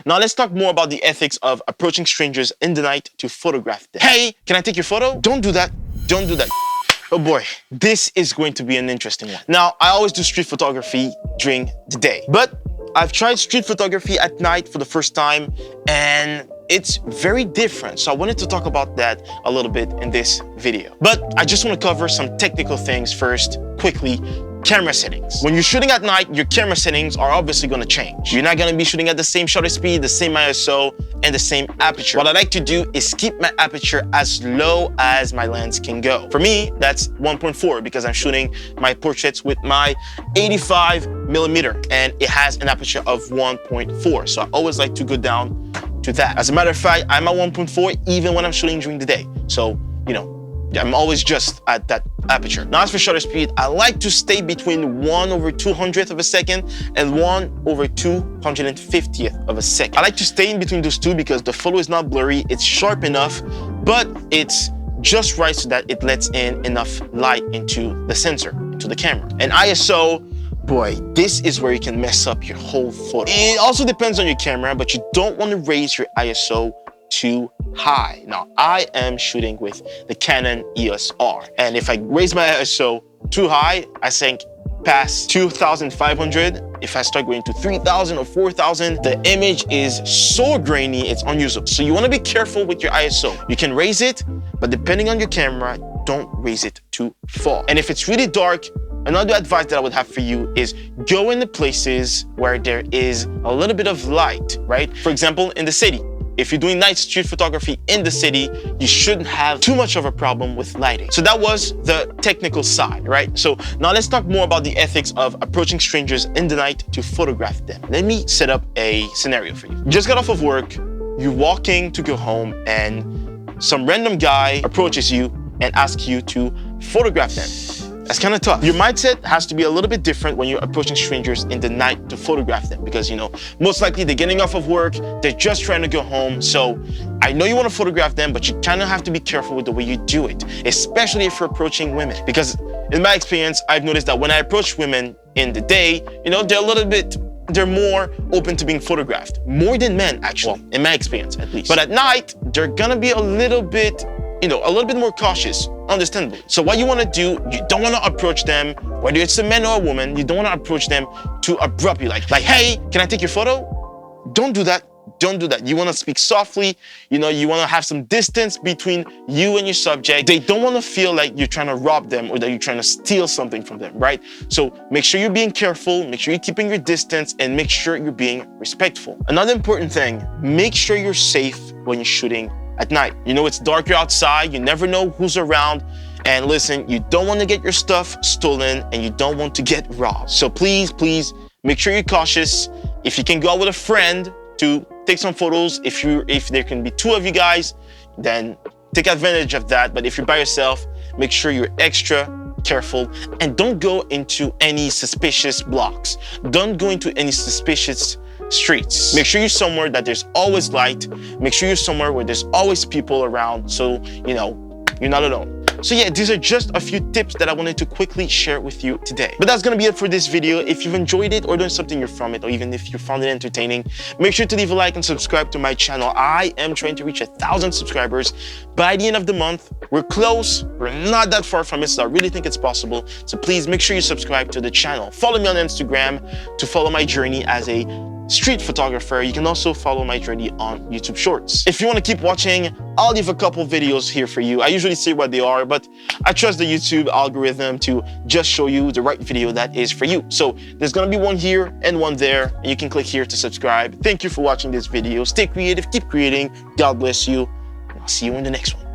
Now let's talk more about the ethics of approaching strangers in the night to photograph them. Hey, can I take your photo? Don't do that. Don't do that. Oh boy, this is going to be an interesting one. Now, I always do street photography during the day, but I've tried street photography at night for the first time, and it's very different. So I wanted to talk about that a little bit in this video. But I just want to cover some technical things first, quickly. Camera settings. When you're shooting at night, your camera settings are obviously going to change. You're not going to be shooting at the same shutter speed, the same ISO, and the same aperture. What I like to do is keep my aperture as low as my lens can go. For me, that's 1.4 because I'm shooting my portraits with my 85mm and it has an aperture of 1.4. So I always like to go down to that. As a matter of fact, I'm at 1.4 even when I'm shooting during the day. So, you know, I'm always just at that aperture. Now, as for shutter speed, I like to stay between 1/200th of a second and 1/250th of a second. I like to stay in between those two because the photo is not blurry, it's sharp enough, but it's just right so that it lets in enough light into the sensor, into the camera. And ISO, boy, this is where you can mess up your whole photo. It also depends on your camera, but you don't want to raise your ISO too high. Now, I am shooting with the Canon EOS R, and if I raise my ISO too high, I think past 2,500, if I start going to 3,000 or 4,000, the image is so grainy, it's unusable. So you want to be careful with your ISO. You can raise it, but depending on your camera, don't raise it too far. And if it's really dark, another advice that I would have for you is go in the places where there is a little bit of light, right? For example, in the city. If you're doing night street photography in the city, you shouldn't have too much of a problem with lighting. So that was the technical side, right? So now let's talk more about the ethics of approaching strangers in the night to photograph them. Let me set up a scenario for you. You just got off of work, you're walking to go home, and some random guy approaches you and asks you to photograph them. That's kind of tough. Your mindset has to be a little bit different when you're approaching strangers in the night to photograph them because, you know, most likely they're getting off of work, they're just trying to go home. So I know you want to photograph them, but you kind of have to be careful with the way you do it, especially if you're approaching women. Because in my experience, I've noticed that when I approach women in the day, you know, they're more open to being photographed, more than men, actually, well, in my experience, at least. But at night, they're gonna be a little bit more cautious, understandably. So what you want to do, you don't want to approach them, whether it's a man or a woman, you don't want to approach them too abruptly, like, hey, can I take your photo? Don't do that. Don't do that. You want to speak softly. You know, you want to have some distance between you and your subject. They don't want to feel like you're trying to rob them or that you're trying to steal something from them, right? So make sure you're being careful, make sure you're keeping your distance, and make sure you're being respectful. Another important thing, make sure you're safe when you're shooting at night. You know, it's darker outside, you never know who's around, and listen, you don't want to get your stuff stolen and you don't want to get robbed. So please, please make sure you're cautious. If you can go out with a friend to take some photos, if there can be two of you guys, then take advantage of that. But if you're by yourself, make sure you're extra careful and don't go into any suspicious blocks. Don't go into any suspicious streets. Make sure you're somewhere that there's always light. Make sure you're somewhere where there's always people around, so you know you're not alone. So yeah, these are just a few tips that I wanted to quickly share with you today. But that's gonna be it for this video. If you've enjoyed it or learned something from it, or even if you found it entertaining, make sure to leave a like and subscribe to my channel. I am trying to reach 1,000 subscribers by the end of the month. We're close, we're not that far from it, so I really think it's possible. So please make sure you subscribe to the channel. Follow me on Instagram to follow my journey as a street photographer. You can also follow my journey on YouTube Shorts. If you want to keep watching, I'll leave a couple videos here for you. I usually say what they are, but I trust the YouTube algorithm to just show you the right video that is for you. So there's gonna be one here and one there, and you can click here to subscribe. Thank you for watching this video. Stay creative, keep creating. God bless you, and I'll see you in the next one.